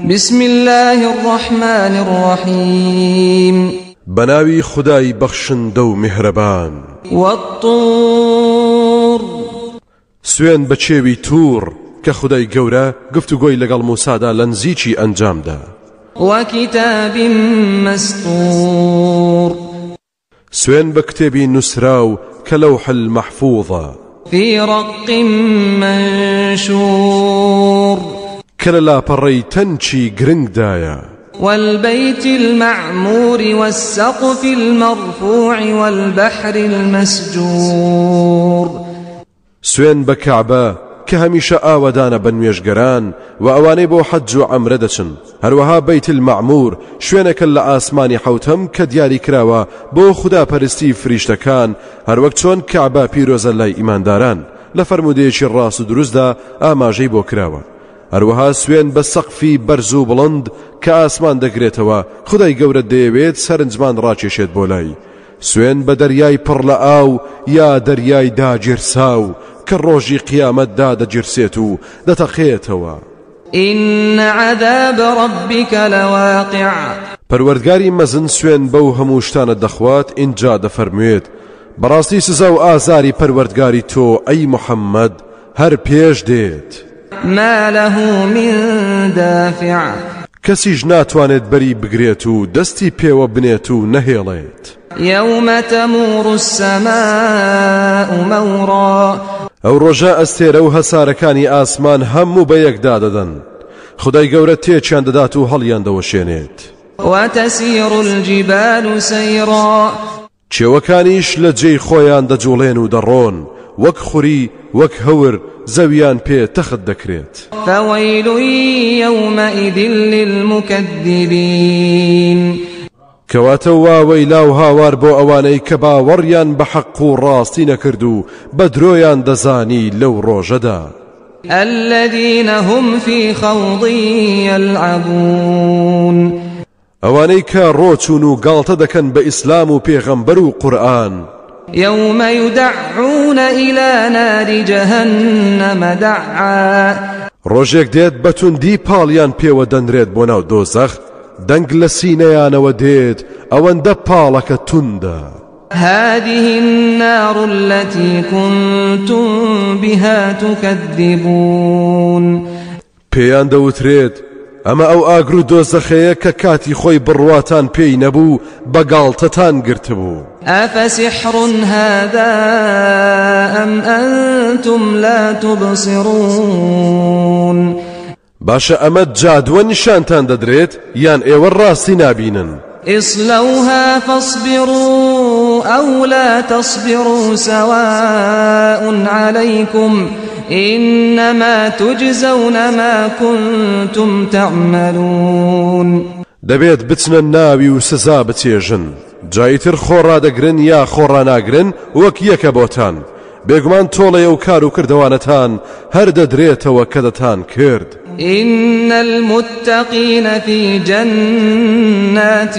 بسم الله الرحمن الرحيم بناوي خداي بخشن دو مهربان والطور سوين بچێوی توور کە خدای گەورە گفتوگۆی لەگەڵ موسادا لە نزیکی ئەنجامدا وكتاب مسطور سوين بكتابي نسراو كلوح المحفوظة في رق منشور كلا بري تنشي جرنج دايا والبيت المعمور والسقف المرفوع والبحر المسجور سوين بكعبة كهميشة آودانا بنويشگران وأواني بو حج وعمرة دچن هروها بيت المعمور شوينك اللي آسماني حوتهم كدياري كراوا بو خدا پرستی فريشتكان هروك چون كعبة پیروز اللي إيمان داران لفرموديش الراس دروز دا آماجي بو كراوا هروها سوين بسقفي برزو بلند كآسمان دقريتوا خداي گورد ديويد سرنجمان راچشيد بولاي سوين بدرياي پرلآو يا درياي دا جرساو كالروجي قيامت داد جرسيتو دتخيتوا إن عذاب ربك لواقع پروردگاری مزن سوين بو هموشتان الدخوات انجا دفرمويد براستي سزاو آزاري پروردگاری تو اي محمد هر پیش ديت ما له من دافع كسيج ناتوانت بري بگريتو دستي پيو بنيتو نهيليت يوم تمور السماء مورا او رجاء استير او هساركاني آسمان همو بيك داددن خداي گورت تيچان داداتو هليان دوشينيت وتسير الجبال سيرا چێوەکانیش لە جێی خۆیان دەجوڵێن و دەڕۆن وەک خوری وەک هەور زەویان پێ تەخت دەکرێت فويل يومئذ للمكذبين کەواتە واوەی لاو هاوار بۆ ئەوانەی کە باوەڕیان بە حەق و ڕاستی نەکرد و بە درۆیان دەزانی لەو ڕۆژەدا الذين هم في خوض يلعبون ئەوانەی کە ڕۆچون و گاڵتە دەکەن بە ئیسلام و پێغەمبەر و قورئان يوم يدعون إلى نار جهنم دعا ڕۆژێک دێت بەتوندی پاڵیان پێوە دەنرێت بۆ ناو دۆزەخ دەنگ لە سینەیانەوە دێت ئەوەندە پاڵەکە توندە هذه النار التي كنتم بها تكذبون پێیان دەوترێت ئەمە ئەو ئاگر و دۆزەخەیە کە کاتی خۆی بڕواتان پێی نەبوو بەگاڵتەتان گرتبوو أفسحر هذا أم أنتم لا تبصرون باشە ئەمە جادووە نیشانتان دەدرێت یان ئێوە ڕاستی نابینن اصلوها فاصبروا أو لا تصبروا سواء عليكم إنما تجزون ما كنتم تعملون دەبێت بچنە ناوی و سزا بچێژن جایتر خۆڕادەگرن یا خۆڕاناگرن وەک یەکە بۆتان بێگومان تۆڵێ و کار و کردەوانەتان هەر دەدرێتەوە کە دەتان کرد إن المتقين في جنات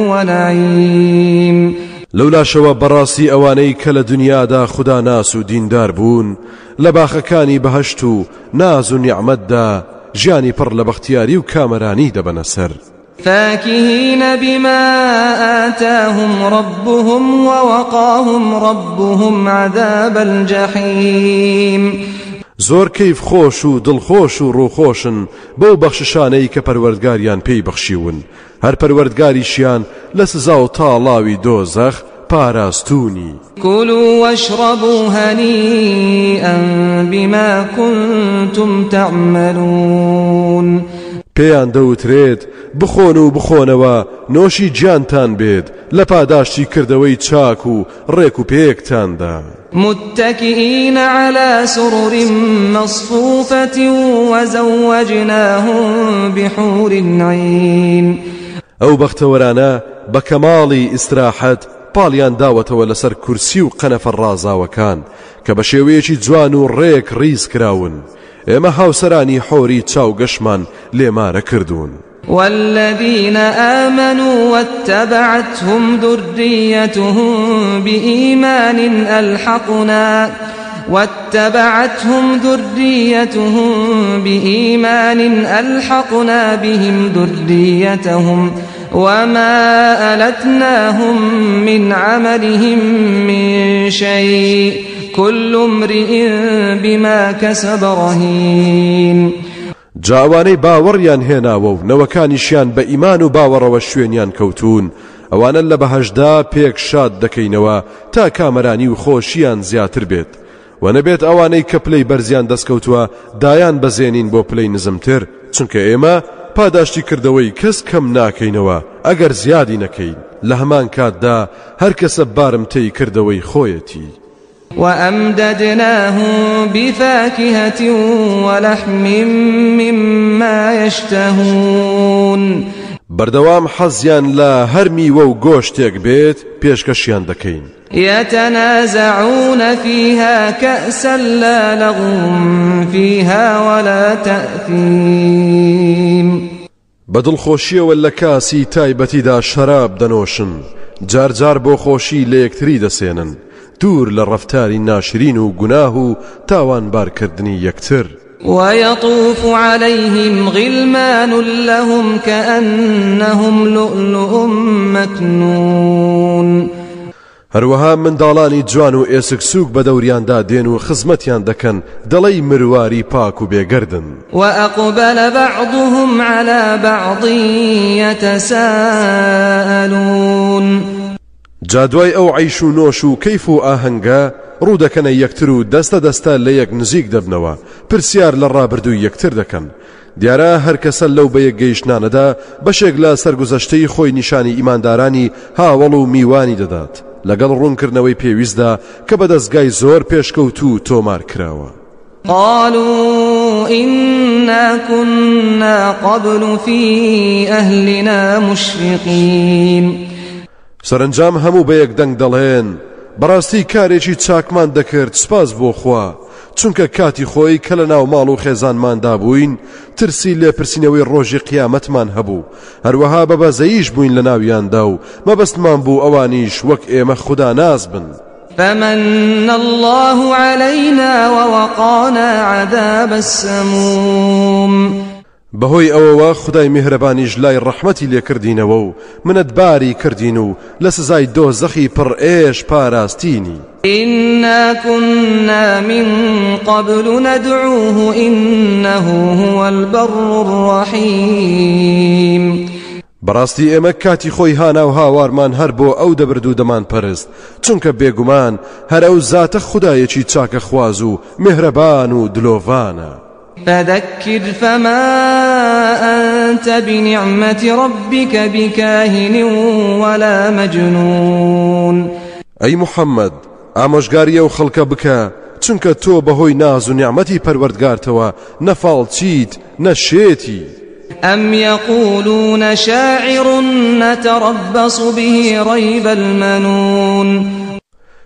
ونعيم لولا شەوە بەڕاستی ئەوانەی کە لە دنیادا خدا ناس و دیندار بوون لە باخەکانی بەهەشت و ناز و نیعمەتدا ژیانی پڕ لە بەختیاری و کامەرانی دەبەنە سەر فاكهين بما آتاهم ربهم ووقاهم ربهم عذاب الجحيم زۆر کەیف خۆش و دڵخۆش و ڕووخۆشن بەو بەخششانەی کە پەروەردگاریان پێی بەخشیون هەر پەروەردگاریشیان لە سزا و تاڵاوی دۆزەخ پاراستونی كلوا واشربوا هنيئا بما كنتم تعملون پێیان دەوترێت بخۆن و بخۆنەوە نۆشی گیانتان بێت لە پاداشتی کردەوەی چاک و ڕێک و پێیەکتاندا متكئين على سرر مصفوفة وزوجناهم بحور عين ئەو بەختەوەرانە بە کەماڵی ئیستراحەت پاڵیان داوەتەوە لەسەر کورسی و قەنەفە ڕازاوەکان کە بە شێوەیەکی جوان و ڕێک ڕیز کراون ئێمە هاوسەرانی حۆری چاو گەشمان لێمارە کردوون والذين آمنوا واتبعتهم ذريتهم بإيمان واتبعتهم ذريتهم بإيمان ألحقنا بهم ذريتهم وما ألتناهم من عملهم من شيء كل امرئ بما كسب رهين. جاوانەی باوەڕیان هێناوە و نەوەکانیشیان بە ئیمان و باوەڕەوە شوێنیان کەوتون ئەوانە لە بەهەشدا پێک شاد دەکەینەوە تا کامەرانی و خۆشیان زیاتر بێت و نەبێت ئەوانەی کە پلەی بەرزیان دەستکەوتووە دایان بەزێنین بۆ پلەی نزمتر چونکە ئێمە پاداشتی کردەوەی کەس کەم ناکەینەوە ئەگەر زیادی نەکەین لە هەمان کاتدا هەر کەسە بارمتەی کردەوەی خۆیەتی. وأمددناهم بفاكهة ولحم مما يشتهون. بەردەوام حەزیان لە هەر میوە و گۆشتێک بێت پێشکەشیان دەکەین. يتنازعون فيها كأسا لا لغو فيها ولا تأثيم. بەدڵخۆشیەوە لە کاسی تایبەتیدا شەراب دەنۆشن جارجار بۆ خۆشی لە یەکتری دەسێنن دوور لە ڕەفتاری ناشرین و گوناه و تاوانبارکردنی یەکتر. ويطوف عليهم غلمان لهم كأنهم لؤلؤ مكنون. هەروەها منداڵانی جوان و ئێسک سووک بە دەوریاندا دێن و خزمەتیان دەکەن دەڵێی مرواری پاک و بێگەردن. وأقبل بعضهم على بعض يتساءلون. جادوای ئەو عیش و نۆش و کەیف و ئاهەنگە ڕوودەکەنە یەکتر و دەستە دەستە لە یەک نزیک دەبنەوە پرسیار لە ڕابردووی یەکتر دەکەن. دیارە هەر کەسە لەو بە یەک گەیشتنانەدا بەشێک لە سەرگوزەشتەی خۆی نیشانی ئیماندارانی هاوڵ و میوانی دەدات لەگەڵ ڕوونکردنەوەی پێویستدا کە بە دەستگای زۆر پێشکەوت و تۆمار کراوە. قالوا إنا كنا قبل في أهلنا مشفقين. سەرنجام هەموو بە یەک دەنگ دەڵێن بەڕاستی کارێکی چاکمان دەکرد سپاس بۆ خوا چونکە کاتی خۆی کە لە ناو ماڵ و خێزانماندا بووین ترسی لێپرسینەوەی ڕۆژی قیامەتمان هەبوو هەروەها بە بەزەییش بووین لە ناویاندا و مەبەستمان بوو ئەوانیش وەک ئێمە خوددا ناز بن. فمن الله علينا ووقانا عذاب السموم. بەهۆی ئەوەوە خدای میهرەبانیش لای ڕەحمەتی لێکردینەوە و منەتباری کردین و لە سزای دۆزەخی پڕ ئێش پاراستینی. إنا كنا من قبل ندعوه إنه هو البر الرحيم. بەڕاستی ئێمە کاتی خۆی هانا و هاوارمان هەر بۆ ئەو دەبرد و دەمان پەرست چونکە بێگومان هەر ئەو زاتە خودایەکی چاکە خواز و میهرەبان و دلۆڤانە. فذكر فما أنت بنعمة ربك بكاهن ولا مجنون. أي محمد ئامۆژگاریە و خەڵکە بکە چونکە تۆ بەهۆی ناز و نیعمەتی پەروەردگارتەوە نەفاڵ چیت نەشێتی. أم يقولون شاعر نتربص به ريب المنون.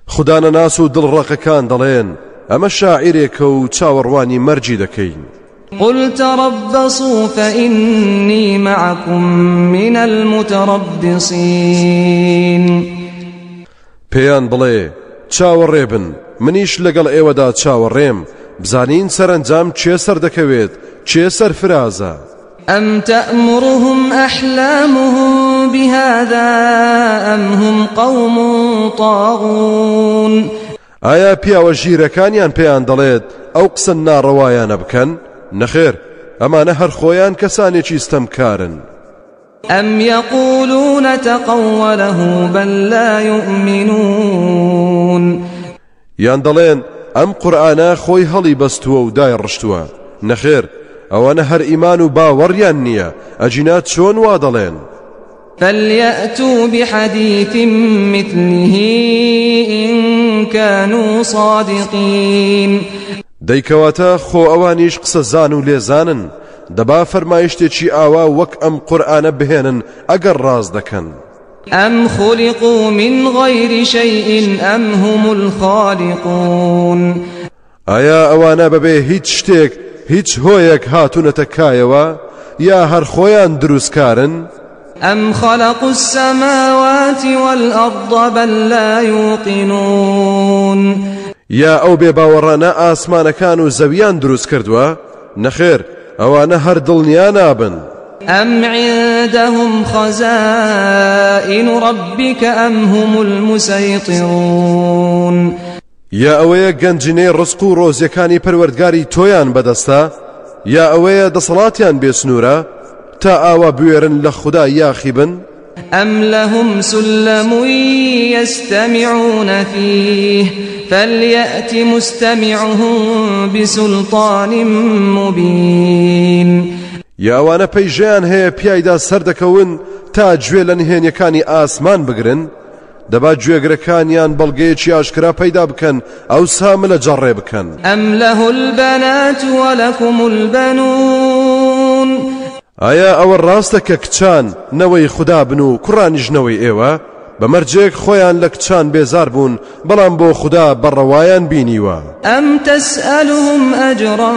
خدا نەناس و دڵڕەقەکان دەڵێن ئەمە شاعیرێکە و چاوەڕوانی مەرجی دەکەین. قل تربصوا فإني معكم من المتربصين. پێیان بڵێ چاوەڕێ بن منیش لەگەڵ ئێوەدا چاوەڕێم بزانین سەرنجام چێ سەر دەکەوێت چێ سەرفرازە. أم تأمرهم أحلامهم بهذا أم هم قوم طاغون. ئایا پیاوە ژیرەکانیان پێیان دەڵێت ئەو قسە ناڕەوایانە بکەن؟ نەخێر ئەمانە هەر خۆیان کەسانێکی ستەمکارن. أم يقولون تقوله بل لا يؤمنون. یان دەڵێن ئەم قورئانە خۆی هەڵی بەستووە و دای ڕشتووە. نەخێر ئەوانە هەر ئیمان و باوەڕیان نییە ئەجینات چۆن وا دەڵێن. فليأتوا بحديث مثله إن كانوا صادقين. دەیکەواتە خۆ ئەوانیش قسە زان و لێزانن دەبا فەرمایشتێکی ئاوا وەک ئەم قورئانە بهێنن ئەگەر ڕاز دەکەن. أم خلقوا من غير شيء أم هم الخالقون. ئایا ئەوانە بەبێ هیچ شتێک هیچ هۆیەک هاتوونەتە کایەوە یا هەر خۆیان دروستکارن؟ أم خلقوا السماوات والأرض بل لا يوقنون. یا ئەو بێباوەڕانە ئاسمانەکان و زەویان دروست کردووە؟ نەخێر، ئەوانە هەر دڵنیا نابن. أم عندهم خزائن ربك أم هم المسيطرون یا ئەوەیە گەنجینەی ڕزق و ڕۆزیەکانی پەروەردگاری تۆیان بەدەستە؟ یا ئەوەیە دەسەڵاتیان بێسنوورە تا ئاوا بوێرن لە خوددا یاخی بن؟ أم لهم سلم يستمعون فيه فليأت مستمعهم بسلطان مبين یا ئەوانە پەیژەیان هەیە پیایدا سەردەکەون تا گوێ لە نهێنیەکانی ئاسمان بگرن؟ دەبا گوێگرەکانیان بەڵگەیەکی ئاشکرا پەیدا بکەن ئەو سامە لە جەڕێ بکەن. أم له البنات ولكم البنون ئایا ئەوە ڕاستە کە کچان نەوەی خوددا بن و کوڕانیش نەوەی ئێوە؟ بەمەرجێک خۆیان لە کچان بێزار بوون بەڵام بۆ خوددا بەڕەوایان بینیوە. أم تسألهم أجرا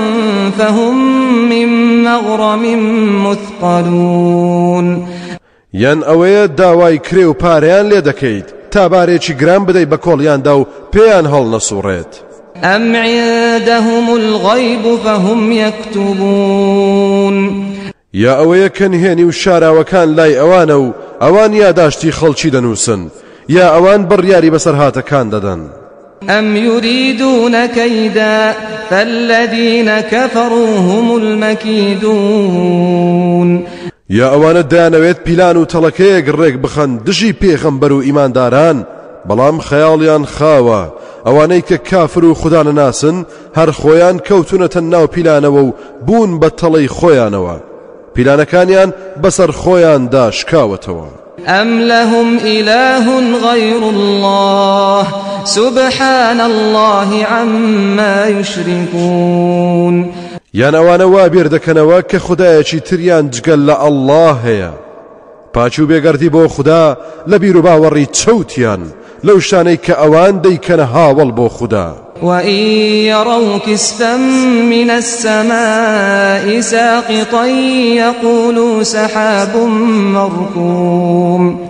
فهم من مغرم مثقلون یان ئەوەیە داوای کرێ و پارەیان لێ دەکەیت تا بارێکی گران بدەیت بە کۆڵیاندا و پێیان هەڵ نەسوڕێت. أم عندهم الغيب فهم يكتبون یا ئەوەیە کە نهێنی و شاراوەکان لای ئەوانە و ئەوان یاداشتی خەڵکی دەنووسن یا ئەوان بڕیاری بەسەر هاتەکان دەدەن. أم يريدون كيدا فالذين كفروا هم المكيدون یا ئەوانە دەیانەوێت پیلان و تەڵەکەیەک ڕێک بخەن دژی پێغەمبەر و ئیمانداران بەڵام خەیاڵیان خاوە. ئەوانەی کە کافر و خوددا نەناسن هەر خۆیان کەوتونەتە ناو پیلانەوە و بوون بە تەڵەی خۆیانەوە، پیلانەکانیان بەسەر خۆیاندا شکاوەتەوە. أم لهم إله غير الله سبحان الله عما يشركون یان ئەوانە وا بیر دەکەنەوە کە خودایەکی تریان جگەل لە ئەڵڵاه هەیە. پاچوو بێگەردی بۆ خوددا لە بیر و باوەڕی چەوتیان لەو شانەی کە ئەوان دەیکەنە هاوڵ بۆ خوددا. وإن يروا كسفا من السماء ساقطا يقولوا سحاب مركوم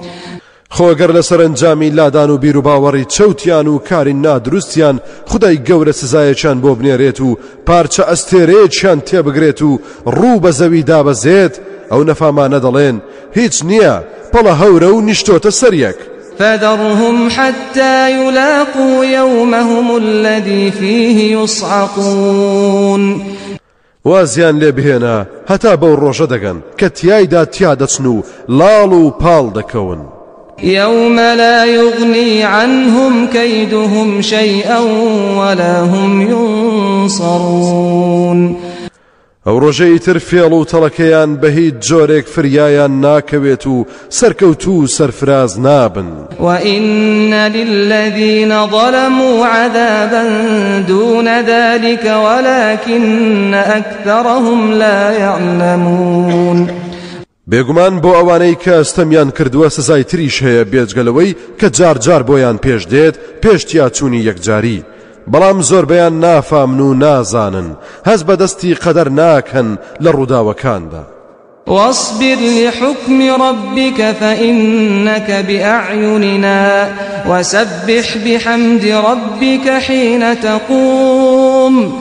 خۆگەر لە سەرنجامی لادان و بیر و باوەڕی چەوتیان و کاری نادروستیان خودای گەورە سزایەکیان بۆ بنێرێت و پارچە ئەستێرەیەکیان تێبگرێت و ڕوو بە زەوی دابەزێت، ئەو نەفامانە دەڵێن هیچ نییە، پەڵە هەورە و نیشتۆتە سەریەک. فذرهم حتى يلاقوا يومهم الذي فيه يصعقون وازیان لێ بهێنە هەتا بەو ڕۆژە دەگەن کە تیایدا تیا دەچن و لاڵ و پاڵ دەکەون. يوم لا يغني عنهم كيدهم شيئا ولا هم ينصرون ئەو ڕۆژەی تر فێڵ و تەڵەکەیان بە هیچ جۆرێک فریایان ناکەوێت و سەرکەوت و سەرفراز نابن. وإن للذين ظلموا عذابا دون ذلك ولكن أكثرهم لا يعلمون بێگومان بۆ ئەوانەی کە ئەستەمیان کردووە سزای تریش هەیە بێجگەلەوەی کە جار جار بۆیان پێش دێت پێشتیا چوونی یەکجاری، بەڵام زۆربەیان نافامن و نازانن، هەز بەدەستی قەدەر ناکەن لە ڕووداوەکاندا. واصبر لحكم ربك فإنك بأعيننا وسبح بحمد ربك حين تقوم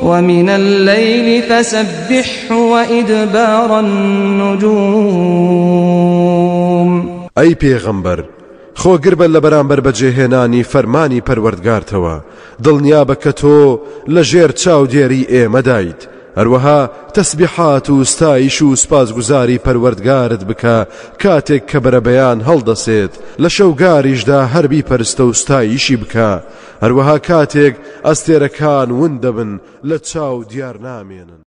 ومن الليل فسبحه وإدبار النجوم. أي پیغمبر خۆگر بە لە بەرامبەر بەجێهێنانی فەرمانی پەروەردگارتەوە، دڵنیا بە کە تۆ لە ژێر چاودێری ئێمەدایت، هەروەها تەسبیحات و ستایش و سپاسگوزاری پەروەردگارت بکە کاتێک کە بەرەبەیان هەڵدەسێت، لە شەوگاریشدا هەر بیپەرستە و ستایشی بکە، هەروەها کاتێک ئەستێرەکان ون دەبن لە چاو دیار نامێنن.